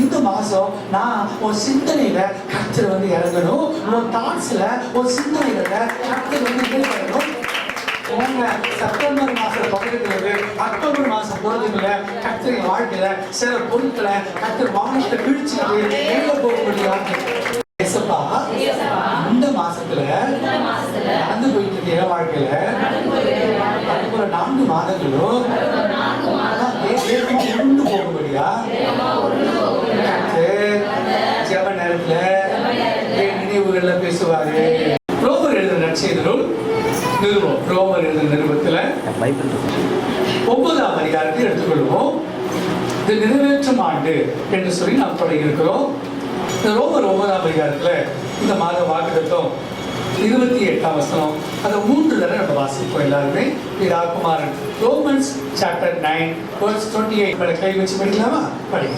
இந்த மாசம் நான் ஒரு சிந்தனையில கர்த்தர் வந்து இறங்கணும், ஒரு தாட்ஸ்ல ஒரு சிந்தனையில கர்த்தர் வந்து இறங்கணும். உங்க செப்டம்பர் மாசம் தொடங்குறது அக்டோபர் மாசம் போறதுக்குள்ள கர்த்தர் வாழ்க்கையில சில பொருட்களை கர்த்தர் வானத்தை கிழிச்சுட்டு மேல போகக்கூடிய இந்த மாசத்துல நடந்து போயிட்டு இருக்க வாழ்க்கையில 4 மாதங்களும் உருண்டு போகும்படியா ஜெப நேரத்துல நினைவுகள்ல பேசுவாரு. ரோமர் எழுதின நற்செய்தியில் நிறுவம், ரோமர் எழுதின நிறுவத்துல 9ஆம் அதிகாரத்தை எடுத்துக்கொள்வோம். இது நிறைவேற்றும் ஆண்டு என்று சொல்லி நாம் தொடங்கி இருக்கிறோம். ரோமர் 9ஆம் அதிகாரத்துல இந்த மாத வாக்குத்தத்தம் 28ஆம் வசனம், அதை 3 தடவை நம்ம வாசிப்போம் எல்லாருமே. குமாரன் ரோமன்ஸ் சாப்டர் 9 verse 28 கை வச்சு படிக்கலாமா? படிக்க.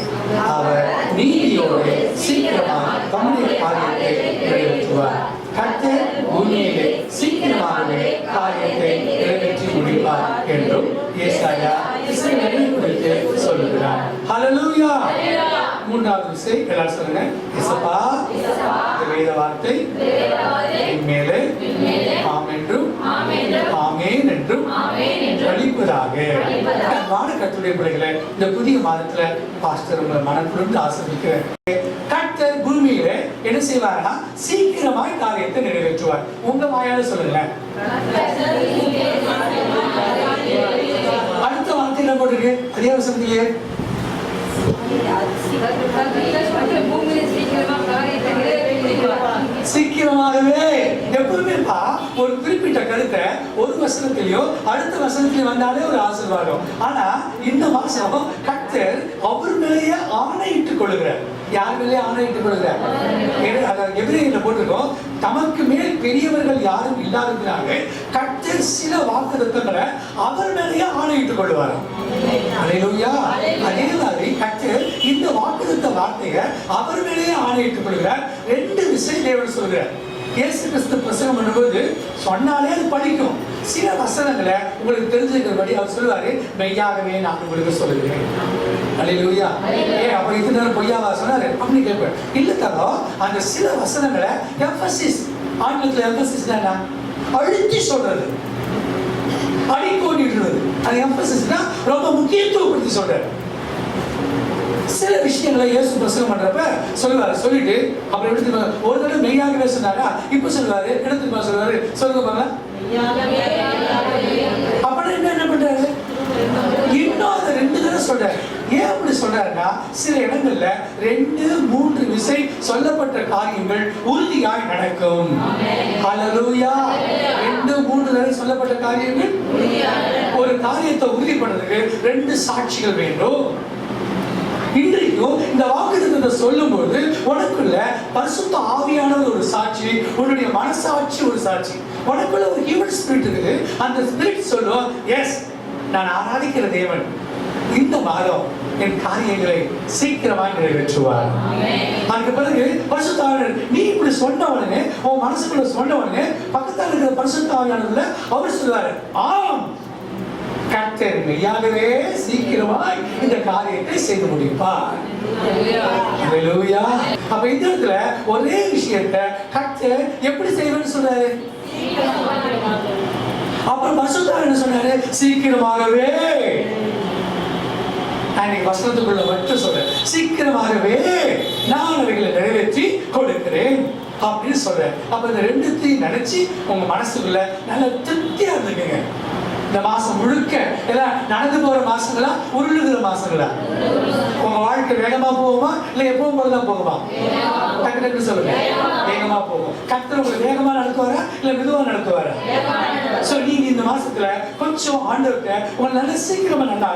அவர் நீதியோடு சீக்கிரமாக தம்முடைய காரியத்தை நிறைவேற்றுவார். கர்த்தர் பூமியிலே சீக்கிரமாகவே காரியத்தை நிறைவேற்றி முடிப்பார் என்றும் ஏசாயா இஸ்ரவேலை குறித்து சொல்லுகிறார். ஹல்லேலூயா. 3வது விஷயம் எல்லாரும் சொல்லுங்க. இயேசுப்பா வேத வார்த்தை மேலே ஆமென்றும் ஆமென் என்றும் அளிப்பதாக. கர்த்தருடைய பிள்ளைகளை இந்த புதிய மாதத்துல பாஸ்டர் உங்களை மனதிலிருந்து ஆசீர்வதிக்கிறேன். கர்த்தர் பூமியில என்ன செய்வார்னா சீக்கிரமாய் காரியத்தை நிறைவேற்றுவார். உங்க வாயால சொல்லுங்க. அடுத்த வார்த்தை என்ன போட்டிருக்கு? அதே வசனத்திலே சீக்கிரமாகவே. எப்பவுமேப்பா ஒரு குறிப்பிட்ட கருத்தை ஒரு வசனத்திலயோ அடுத்த வசனத்திலயோ வந்தாலே ஒரு ஆசீர்வாதம். ஆனா இந்த மாசம் கர்த்தர் அவர் மேலேயே ஆணையிட்டுக் கொள்கிறார். யார் மேலே ஆணையிட்டுக் கொள்கிறார்? எபிரேயர்ல போட்டிருக்கோம், தமக்கு மேல் பெரியவர்கள் யாரும் இல்லாததுனால கர்த்தர் சில வாக்குத்தத்தங்களை அவர் மேலேயே ஆணையிட்டுக் கொள்வார். அல்லேலூயா. அதே மாதிரி கர்த்தர் இந்த வாக்குத்தத்த வார்த்தையை அவர் மேலேயே ஆணையிட்டுக் கொள்கிறார். 2 விஷயம் தேவன் சொல்கிறார். இயேசு கிறிஸ்து பிரசங்கம் பண்ணும்போது சொன்னாலே அது படிக்கும். சில வசனங்களை உங்களுக்கு தெரிஞ்சுக்கிறபடி அவர் சொல்லுவாரு, மெய்யாகவே நான் உங்களுக்கு சொல்லுகிறேன். அல்லேலூயா. அப்ப இத்தனை நேரம் பொய்யாவா சொன்னாரு அப்படின்னு கேட்பேன். இல்ல தரோ அந்த சில வசனங்களை எம்பசிஸ், ஆங்கிலத்தில் எம்பசிஸ் அழுத்தி சொல்றது, அடிக்கோடிடுறது. அது எம்பசிஸ்னா ரொம்ப முக்கியத்துவப்படுத்தி சொல்றாரு. சில விஷயங்களை இயேசு பிரசங்கம் பண்றப்ப சொல்லுவாரு. சொல்லிட்டு அப்புறம் எடுத்து ஒரு தடவை மெய்யாகவே சொன்னாரா, இப்ப சொல்லுவாரு எடுத்து சொல்லுவாரு. சொல்லுங்க பாருங்க. அப்புறம் என்ன பண்றாரு? இன்னும் அதை 2 தடவை சொல்றாரு. ஏன் அப்படி சொல்றாருன்னா சில இடங்கள்ல 2-3 விசை சொல்லப்பட்ட காரியங்கள் உறுதியாய் நடக்கும். ஹல்லேலூயா. 2-3 தடவை சொல்லப்பட்ட காரியங்கள், ஒரு காரியத்தை உறுதி பண்றதுக்கு 2 சாட்சிகள் வேண்டும். இன்றைக்கும் இந்த வாக்குத்தத்தத்தை சொல்லும்போது உனக்குள்ள பரிசுத்த ஆவியானவர் ஒரு சாட்சி, உன்னுடைய மனசாட்சி ஒரு சாட்சி, உனக்குள்ள ஒரு ஹியூமன் ஸ்பிரிட் இருக்குது. அந்த ஸ்பிரிட் சொல்லும், எஸ் நான் ஆராதிக்கிற தேவன் இந்த மாதம் என் காரியங்களை சீக்கிரமாக நிறைவேற்றுவார். அதுக்கு பிறகு பரிசுத்த ஆவியானவர் நீ இப்படி சொன்ன உடனே உன் மனசுக்குள்ள சொன்ன உடனே பக்கத்தில் இருக்கிற பரிசுத்த ஆவியானவர்ல அவர் சொல்லுவாரு, ஆம் கர்த்தர் மெய்யாகவே சீக்கிரமாய் இந்த காரியத்தை செய்து முடிப்பார். அல்லேலூயா. அப்ப இந்த இடத்துல ஒரே விஷயத்தை கர்த்தர் எப்படி செய்வேன்னு சொல்றாரு. அப்புறம் பரிசுத்த ஆவியானவர் என்ன சொன்னாரு? சீக்கிரமாகவே. நான் வசனத்துக்குள்ள மட்டும் சொல்றேன், சீக்கிரமாகவே நான் அவைகளை நிறைவேற்றி கொடுக்கிறேன் அப்படின்னு சொல்றேன். அப்ப இந்த 2த்தையும் நினைச்சு உங்க மனசுக்குள்ள நல்ல திருப்தியா இருந்துக்குங்க. இந்த மாசம் முழுக்க எல்லாம் நடந்து போற மாசங்களா, உருளுகிற மாசங்களா? உங்க வாழ்க்கை வேகமா போகுமா இல்ல எப்பவும் போலதான் போகுமா? டக்கு டக்கு சொல்லுங்க. வேகமா போகும். கர்த்தர் உங்களுக்கு வேகமா நடத்துவாரா இல்ல மெதுவா நடத்துவாரா? சோ நீங்க இந்த மாசத்துல கொஞ்சம் ஆண்டவர்கிட்ட உங்களை நல்ல சீக்கிரமா நல்லா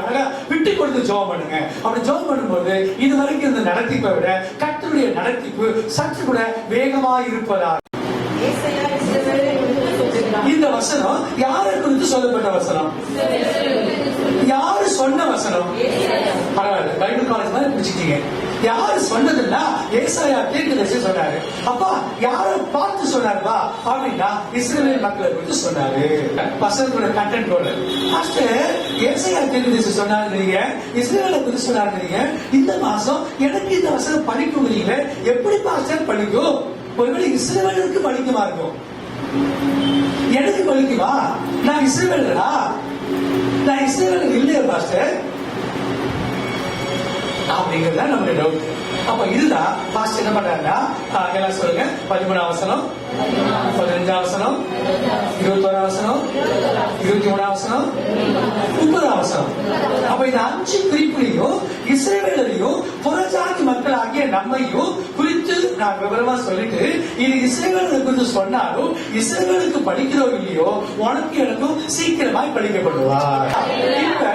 விட்டு கொடுத்து ஜெபம் பண்ணுங்க. அப்படி ஜெபம் பண்ணும்போது இது வரைக்கும் இந்த நடத்திப்பை விட கர்த்தருடைய நடத்திப்பு சற்று கூட வேகமா இருப்பதா? இந்த வசனம் யாரை குறித்து சொல்லப்பட்ட வசனம்? யாரு சொன்ன வசனம்? பரவாயில்ல, பைபிள் காலேஜ் மாதிரி பிடிச்சிட்டீங்க. யாரு சொன்னதுன்னா ஏசாயா தீர்க்கதரிசி சொன்னாரு. அப்பா யார பார்த்து சொன்னாருப்பா அப்படின்னா இஸ்ரவேல் மக்களை குறித்து சொன்னாரு. பசங்களோட கண்டென்ட் போல ஏசாயா தீர்க்கதரிசி சொன்னாருங்க, இஸ்ரவேலை குறித்து சொன்னாருங்க. இந்த மாசம் எனக்கு இந்த வசனம் படிக்க முடியல, எப்படி பாஸ்டர் படிக்கும்? ஒருவேளை இஸ்ரவேலுக்கு படிக்குமா இருக்கும், எனக்கு படிக்குமா? நான் இஸ்ரவேலா? நான் இஸ்ரவேல் இல்லையா பாஸ்டர் அப்படிங்கிறதா நம்மளுடைய டவுட். அப்ப இதுதான் பாஸ்டர் என்ன பண்றாருன்னா, எல்லாம் சொல்லுங்க, 13ஆம் வசனம், 15ஆம் வசனம், 21ஆம் வசனம், 23ஆம் வசனம், 30ஆம் வசனம். அப்ப இந்த 5 குறிப்புலையும் இஸ்ரவேலையும் புறஜாதி மக்கள் ஆகிய நம்மையும் குறித்து நான் விவரமா சொல்லிட்டு, இது இஸ்ரவேலை குறித்து சொன்னாலும் இஸ்ரவேலுக்கு படிக்கிறோம் இல்லையோ, உனக்கு எனக்கும் சீக்கிரமாய் படிக்கப்படுவார். இப்ப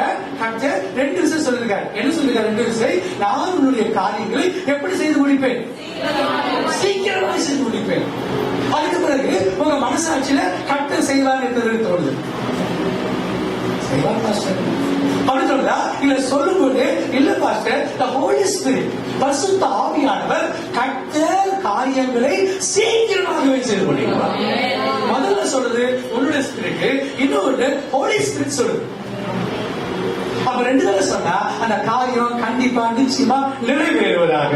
2 விஷயம் சொல்லிருக்காரு. என்ன சொல்லிருக்காரு? 2 விஷயம். நான் உன்னுடைய காரியங்களை எப்படி செய்து முடிப்பேன்? சீக்கிரமாய் செய்து முடிப்பேன். அதுக்கு பிறகு உங்க மனசாட்சியில கர்த்தர் செய்வார் என்று தோணுது. செய்வார் பாஸ்டர் அப்படின்னா இல்ல சொல்லும்போது இல்ல பாஸ்டர், the Holy Spirit, பரிசுத்த ஆவியானவர் கர்த்தர் காரியங்களை சீக்கிரமாகவே செய்து முடிப்பார். முதல்ல சொல்றது உன்னுடைய ஸ்பிரிட், இன்னொரு ஹோலி ஸ்பிரிட் சொல்லுது. அப்ப 2 தடவை சொன்னா அந்த காரியம் கண்டிப்பா நிச்சயமா நிறைவேறுவதாக.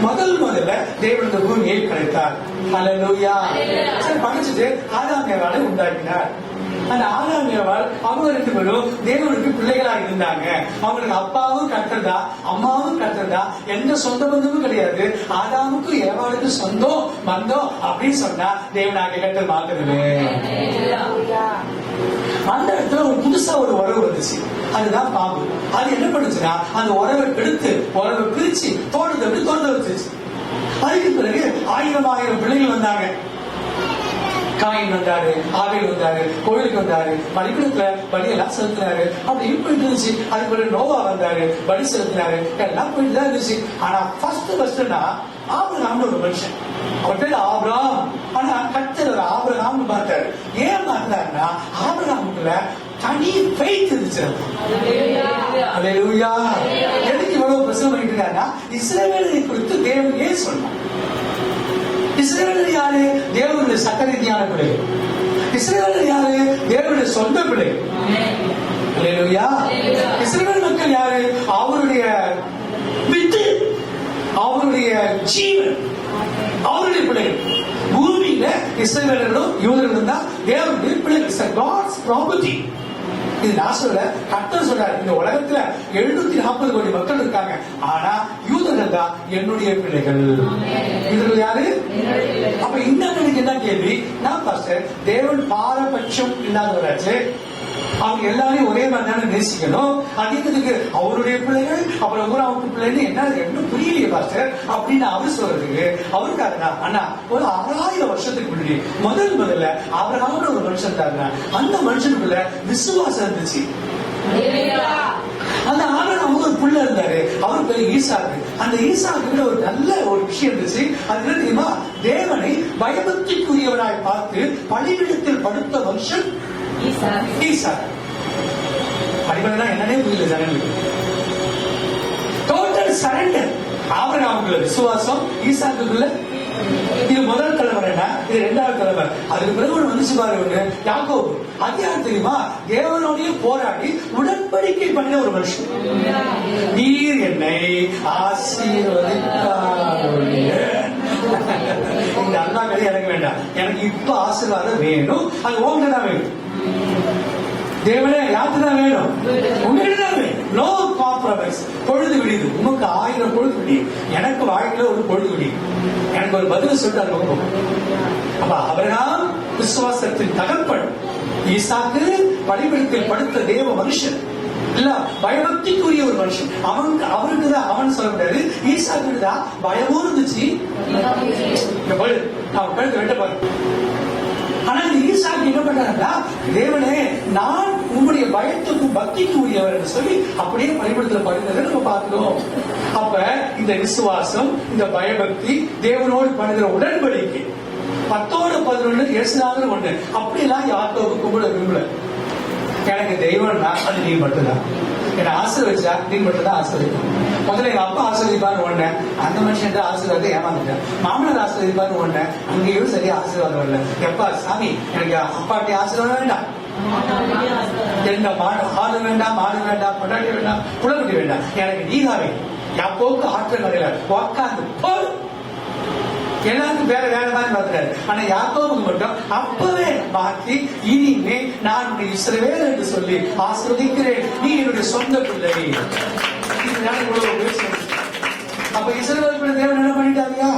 முதல்ல தேவனுடைய பூமியை படைத்தார். ஹல்லேலூயா. சரி, படிச்சுட்டு ஆதாம் ஏவாளை உண்டாக்கினார். அந்த ஆதாம் ஏவாள் அவங்க 2 பேரும் தேவனுக்கு பிள்ளைகளாக இருந்தாங்க. அவங்களுக்கு அப்பாவும் கர்த்தர் தான், அம்மாவும் கர்த்தர் தான், எந்த சொந்த பந்தமும் கிடையாது. ஆதாமுக்கு ஏவாளுக்கு சொந்தம் பந்தம் அப்படின்னு சொன்னா தேவனாக கர்த்தர் மாத்துறது. அந்த இடத்துல ஒரு புதுசா ஒரு உறவு வந்துச்சு, அதுதான் பாம்பு. அது என்ன பண்ணுச்சுன்னா அந்த உறவை எடுத்து உறவை பிரிச்சு தோட்டத்தை தோண்ட வச்சிருச்சு. அதுக்கு பிறகு 1000 பிள்ளைகள் வந்தாங்க. காயின் வந்தாரு, ஆபேல் வந்தாரு, கோயிலுக்கு வந்தாரு, பலிபீடத்துல பலியெல்லாம் செலுத்தினாரு. அப்படி போயிட்டு இருந்துச்சு. அதுக்கு பிறகு நோவா வந்தாரு, பலி செலுத்தினாரு, எல்லாம் போயிட்டு தான் இருந்துச்சு. ஆனா ஃபர்ஸ்ட்னா ஆபிரகாம்னு ஒரு மனுஷன், அவர் பேர் ஆபிரகாம். ஆனா கர்த்தர் ஒரு ஆபிரகாம்னு பார்த்தாரு. ஏன் பார்த்தாருன்னா ஆபிரகாமுக்குள்ள தனி ஃபெய்த் இருந்துச்சு. ஹல்லேலூயா. எதுக்கு இவ்வளவு பிரசங்கம் பண்ணிட்டு இருக்காருன்னா இஸ்ரவேலை குறித்து தேவன் ஏன் சொன்னார்? இஸ்ரவேலர் யாரு? தேவனுடைய சட்டரீதியான பிள்ளைகள். இஸ்ரவேலர் யாரு? தேவனுடைய சொந்த பிள்ளைகள். ஹல்லேலூயா. இஸ்ரவேல் மக்கள் யாரு? அவருடைய வித்து, அவருடைய ஜீவன், அவருடைய பிள்ளைகள். பூமியில இஸ்ரவேலர்களும் யூதர்களும் தான் தேவனுடைய பிள்ளைகள். God's property. இது நான் சொல்ல, கர்த்தர் சொல்றாரு. இந்த உலகத்துல 740 கோடி மக்கள் இருக்காங்க, ஆனா யூதர்கள் தான் என்னுடைய பிள்ளைகள். யூதர்கள் யாரு? அப்ப இன்னும் என்ன கேள்வி? நான் பாஸ்டர், தேவன் பாரபட்சம் இல்லாதவராச்சு, அவங்க எல்லாரையும் ஒரே மாதிரி தானே நேசிக்கணும். அதுக்கு அவருடைய பிள்ளைகள் அப்புறம் ஊராவுக்கு பிள்ளைன்னு என்ன புரியலையே பாஸ்டர் அப்படின்னு அவர் சொல்றதுக்கு அவருக்காக அண்ணா ஒரு 6000 வருஷத்துக்கு முன்னாடி முதல்ல அவரான ஒரு மனுஷன் தாங்க. அந்த மனுஷனுக்குள்ள விசுவாசம் இருந்துச்சு. அந்த ஆபிரகாம் ஒரு புள்ள இருந்தாரு, அவர் பேரு ஈசாக்கு. அந்த ஈசாக்கு ஒரு நல்ல ஒரு விஷயம் இருந்துச்சு. அது தெரியுமா? தேவனை பயபக்திக்குரியவராய் பார்த்து பலிபீடத்தில் படுத்த மனுஷன் ஈசாக்கு. பலிபீடம்னா என்னன்னே புரியல ஜனங்களுக்கு. Total surrender. ஆபிரகாமுக்குள்ள விசுவாசம், ஈசாக்குள்ள இது முதல் தலைமுறைனா, இது 2வது தலைமுறை. அதுக்கு பிறகு ஒண்ணு வந்துச்சு பாருங்க, யாக்கோபு. அது யார் தெரியுமா? தேவனோடய போராடி உடன்படிக்கை பண்ணின ஒரு மனுஷன். நீர் என்னை ஆசீர்வதித்தார். இந்த அல்லா கதை எனக்கு வேண்டாம், எனக்கு இப்ப ஆசீர்வாதம் வேணும். அது உங்ககிட்ட தான் வேணும். தேவனே யாருக்கு தான் வேணும்? உங்ககிட்ட தான் வேணும். No compromise. பொழுது விடியுது, உனக்கு 1000 பொழுது விடியும், எனக்கு வாழ்க்கையில ஒரு பொழுது விடியும். எனக்கு ஒரு பதில் சொல்லிட்டு போகும். அப்ப ஆபிரகாம் விசுவாசத்தின் தகப்பன், ஈசாக்கு பலிபீடத்தில் படுத்த தேவ மனுஷன், இல்ல பயபக்திக்குரிய ஒரு மனுஷன். அவருக்கு தான் அவன் சொல்ல முடியாது, ஈசாக்கு தான் பயமும் இருந்துச்சு. அவன் கழுத்து வெட்ட பாரு. ஆனா ஈசாக்கு என்ன பண்றாருன்னா, தேவனே நான் உங்களுடைய பயத்துக்கும் பக்திக்கும் உரியவர் என்று சொல்லி அப்படியே பலிபீடத்தில் படுத்ததை நம்ம பார்க்கிறோம். அப்ப இந்த விசுவாசம், இந்த பயபக்தி, தேவனோடு பண்ணுகிற உடன்படிக்கை 10-11 ஏசுதாங்கன்னு ஒண்ணு. அப்படியெல்லாம் யாக்கோபு கும்பிட விரும்பல. எனக்கு தெய்வம்னா அது நீ மட்டும்தான். என்னை ஆசீர்வதிச்சா நீ மட்டும் தான் ஆசீர்வதிப்பான். முதல்ல எங்க அப்பா ஆசீர்வதிப்பான்னு ஒண்ணு, அந்த மனுஷன் ஆசீர்வாதத்தை ஏமாந்துட்டேன். மாமனார் ஆசீர்வதிப்பான்னு ஒண்ணு, அங்கேயும் சரியா ஆசீர்வாதம் வரல. எப்பா சாமி எனக்கு அப்பாட்டி ஆசீர்வாதம் வேண்டாம், எந்த ஆடு வேண்டாம், மாடு வேண்டாம், பொண்டாட்டி வேண்டாம், புலகுட்டி வேண்டாம், எனக்கு நீதாவே எப்போக்கு ஆற்றல் வரையில உக்காந்து போதும். எல்லாருக்கும் வேற வேற மாதிரி பார்க்கிறாரு. ஆனா யாக்கோபுக்கு மட்டும் அப்பவே மாற்றி இனிமே நான் உன்னை இஸ்ரவேல் என்று சொல்லி ஆசீர்வதிக்கிறேன், நீ என்னுடைய சொந்த பிள்ளை. அப்ப இஸ்ரவேல் பிள்ளை தேவன் என்ன பண்ணிட்டாருயா?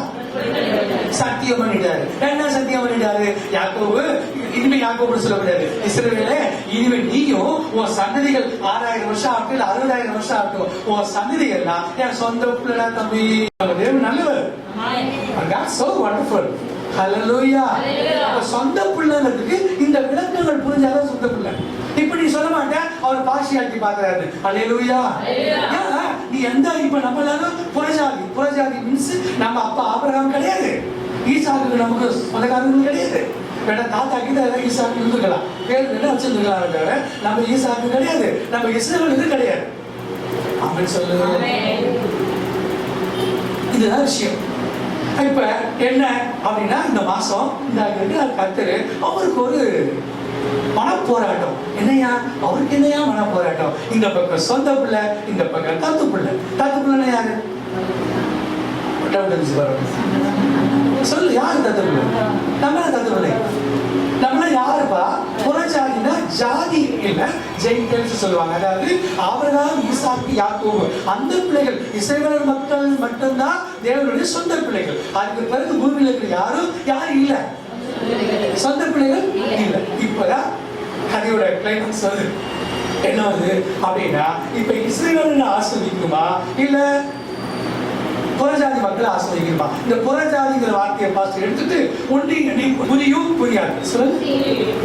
சத்தியம் பண்ணிட்டாரு. என்ன சத்தியம் பண்ணிட்டாரு? யாக்கோபு இனிமே யாக்கோபு சொல்லக்கூடாது, இஸ்ரவேலே இனிமே நீயும் உன் சந்ததிகள் 6000 வருஷம் ஆகட்டும், 60,000 வருஷம் ஆகட்டும், உன் சந்ததிகள்லாம் என் சொந்த பிள்ளை தம்பி. தேவன் நல்லவர். That's so wonderful. Hallelujah. சொந்த பிள்ளைங்கிறதுக்கு இந்த விளக்கங்கள் புரிஞ்சாதான் சொந்த பிள்ளை. இப்படி சொல்ல மாட்டேன், அவர் பார்ஷியாலிட்டி பாக்குறாரு. Hallelujah. நீ எந்த இப்ப நம்ம எல்லாரும் புறஜாதி மீன்ஸ் நம்ம அப்பா ஆபிரகாம் கிடையாது, ஈசாக்கு நமக்கு சொந்தக்காரங்களும் கிடையாது. வேணா தாத்தா கிட்ட ஈசாக்கு இருந்துக்கலாம், பேர் என்ன வச்சிருந்துக்கலாம் தவிர நம்ம ஈசாக்கு கிடையாது, நம்ம இஸ்ரவேல் இது கிடையாது. அப்படின்னு சொல்லுங்க. இதுதான் விஷயம். இப்ப என்ன அப்படின்னா இந்த மாசம் இந்த கர்த்தர் அவருக்கு ஒரு மனப்போராட்டம். என்னையா அவருக்கு என்னையா மனப்போராட்டம்? இந்த பக்கம் சொந்த பிள்ளை, இந்த பக்கம் தத்து பிள்ளை. தத்து பிள்ளை யாரு? சொல்லு, யாரு தத்து பிள்ளை? நம்ம தத்து பிள்ளை. நம்மள யாருப்பா? புறஜாதினா ஜாதி இல்ல, ஜெயில்ஸ் சொல்லுவாங்க. அதாவது ஆபிரகாம், ஈசாக்கு, யாக்கோபு அந்த பிள்ளைகள் இஸ்ரவேல் மக்கள் மட்டும்தான் தேவனுடைய சொந்த பிள்ளைகள். அதுக்கு பிறகு பூமியில் இருக்கிற யாரும் இல்ல, சொந்த பிள்ளைகள் இல்ல. இப்பதான் கதையோட கிளைமாக்ஸ் வருது. என்ன வருது அப்படின்னா, இப்ப இஸ்ரவேல் ஆஸ்வதிக்குமா இல்ல புறஜாதி மக்களை ஆஸ்வதிக்குமா? இந்த புறஜாதிங்கிற வார்த்தையை பார்த்து எடுத்துட்டு ஒன்றிய புரியும் புரியாது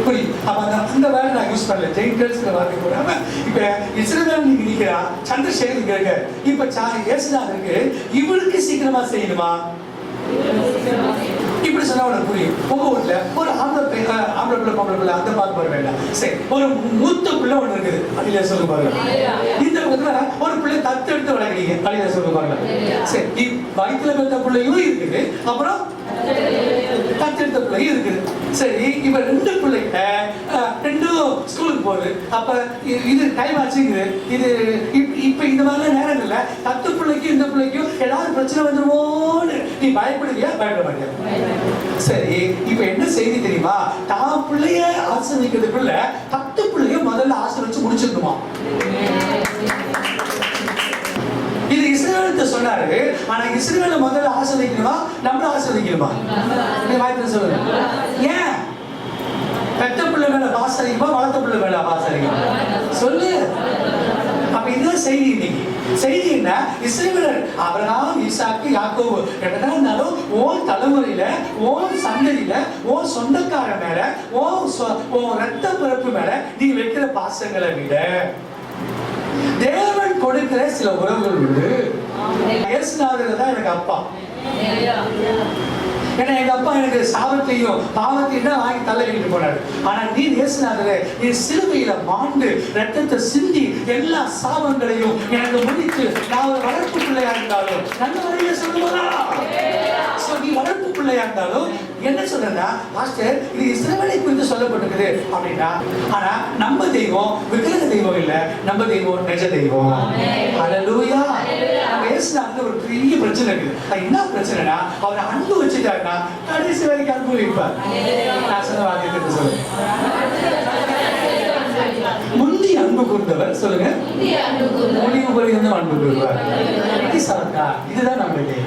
புரியும். அப்ப அந்த வேலை நான் யூஸ் பண்ணல, ஜெயின்ஸ் வார்த்தை போடாம இப்ப இஸ்ரவேல் நீங்க நிக்கிறா, சந்திரசேகர் இருக்க, இப்ப ஏசுநாதர் இருக்கு, இவருக்கு சீக்கிரமா செய்யணுமா? இப்படி சொன்னா உனக்கு புரியும். உங்க வீட்டுல ஒரு ஆம்பளை பிள்ளை பொம்பளை பிள்ளை அந்த பார்க்க போற வேண்டாம். சரி, ஒரு மூத்த பிள்ளை ஒண்ணு இருக்குது, அடியில சொல்ல பாருங்க. இந்த பக்கத்துல ஒரு பிள்ளை தத்து எடுத்து வளர்க்குறீங்க, அடியில சொல்ல பாருங்க. சரி, வயிற்றுல பெற்ற பிள்ளையும் இருக்குது, அப்புறம் தத்தெடுத்த பிள்ளையும் இருக்குது. சரி, இப்ப 2 பிள்ளைங்க 2 ஸ்கூலுக்கு போகுது. அப்ப இது டைம் ஆச்சுங்குது. இது இப்ப இந்த மாதிரி நேரங்கள்ல தத்து பிள்ளைக்கும் இந்த பிள்ளைக்கும் ஏதாவது பிரச்சனை வந்துருமோன்னு நீ பயப்படுவியா? பயப்பட மாட்டியா? சரி, இப்ப என்ன செய்தி தெரியுமா? தான் பிள்ளைய ஆசிர்வதிக்கிறதுக்குள்ள தத்து பிள்ளைய முதல்ல ஆசிர்வதிச்சு முடிச்சிருக்குமா? இது இஸ்ரவேலுக்கு சொன்னாரு. ஆனா இஸ்ரவேலை முதல்ல ஆசீர்வதிக்கணுமா, நம்மள ஆசீர்வதிக்கணுமா? வாய்ப்பு சொல்லுங்க. ஏன் பெத்த பிள்ளை மேல பாசம் அதிகமா, வளர்த்த பிள்ளை மேல பாசம் அதிகமா? சொல்லு. அப்ப இதுதான் செய்தி. இன்னைக்கு செய்தி என்ன? இஸ்ரவேலர் ஆபிரகாம், ஈசாக்கு, யாக்கோபு என்னதான் இருந்தாலும் ஓன் தலைமுறையில, ஓன் சந்ததியில, ஓன் சொந்தக்கார மேல, ஓன் ரத்த பிறப்பு மேல நீ வைக்கிற பாசங்களை விட தேவன் கொடுக்கிற சில உறவுகள் உண்டு. இயேசுநாதர் தான் எனக்கு அப்பா. ஏன்னா எங்க அப்பா எனக்கு சாபத்தையும் பாவத்தையும் தான் வாங்கி தள்ள கட்டிட்டு போனாரு. ஆனா நீ இயேசுநாதரே, நீ சிலுவையில மாண்டு ரத்தத்தை சிந்தி எல்லா சாபங்களையும் எனக்கு முடித்து நான் ஒரு வளர்ப்பு பிள்ளையா இருந்தாலும் நல்ல வழியில சொல்லுவதா? நீ வளர்ப்பு பிள்ளையா இருந்தாலும் என்ன சொல்றா மாஸ்டர், இது இஸ்ரவேலை குறித்து சொல்லப்பட்டிருக்குது அப்படின்னா, ஆனா நம்ம தெய்வம் விக்கிரக தெய்வம் இல்ல, நம்ம தெய்வம் நிஜ தெய்வம். ஹல்லேலூயா. இயேசுநாதர் ஒரு பெரிய பிரச்சனை இருக்குது. என்ன பிரச்சனைனா, அவர் அன்பு வச்சுட்டாருன்னா கடைசி வரைக்கும் அன்பு வைப்பார். நான் சொன்ன வாக்கியத்தை சொல்லுங்க. முந்தி அன்பு கூர்ந்தவர் சொல்லுங்க, முடிவு பரிந்து அன்பு கூறுவார். இதுதான் நம்மளுடைய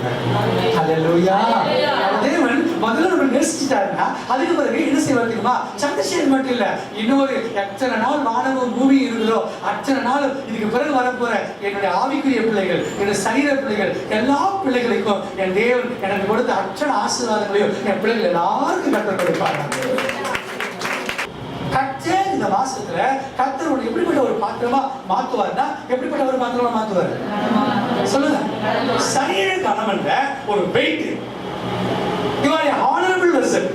தேவன். முதல்ல நம்ம நேசிச்சுட்டாருன்னா அதுக்கு பிறகு என்ன செய்வாருமா? சந்திரசேகர் மட்டும் இல்ல, இன்னொரு எத்தனை நாள் வானமும் பூமி இருக்குதோ அத்தனை நாள் இதுக்கு பிறகு வரப்போற என்னுடைய ஆவிக்குரிய பிள்ளைகள், என்னுடைய சரீர பிள்ளைகள், எல்லா பிள்ளைகளுக்கும் என் தேவன் எனக்கு கொடுத்த அத்தனை ஆசீர்வாதங்களையும் என் பிள்ளைகள் எல்லாருக்கும் கற்றுக் கொடுப்பாங்க. இந்த மாசத்துல கர்த்தர் எப்படிப்பட்ட ஒரு பாத்திரமா மாத்துவார்னா, எப்படிப்பட்ட ஒரு பாத்திரமா மாத்துவார் சொல்லுங்க. சரீர கணவன்ல ஒரு வெயிட், இவரை ஹானரபிள் வெசல்.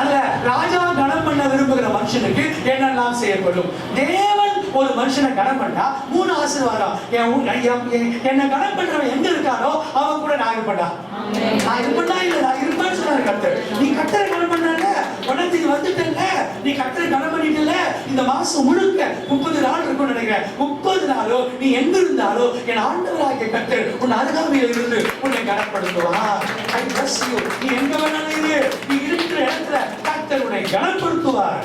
அதுல ராஜா கணம் பண்ண விரும்புகிற மனுஷனுக்கு என்னெல்லாம் செய்யப்படும்? தேவன் ஒரு மனுஷனை கனம் பண்ணா 3 ஆசீர்வாதம். என்னை கனம் பண்றவன் எங்க இருக்கானோ அவன் கூட நான் இருப்பேன்டா. நான் இருப்பேன்டா இல்ல நான் இருப்பேன்னு சொன்னாரு கர்த்தர். நீ கர்த்தரை கனம் பண்ணல, உடனே வந்துட்டல, நீ கர்த்தரை கனம் பண்ணிட்டல. இந்த மாசம் முழுக்க 30 நாள் இருக்கும்னு நினைக்கிறேன். 30 நாளும் நீ எங்க இருந்தாலும் என் ஆண்டவராகிய கர்த்தர் உன் அருகாமையில் இருந்து உன்னை கனப்படுத்துவார். I bless you. நீ எங்க வேணாலும் இரு, நீ இருக்கிற இடத்துல கர்த்தர் உன்னை கனப்படுத்துவார்.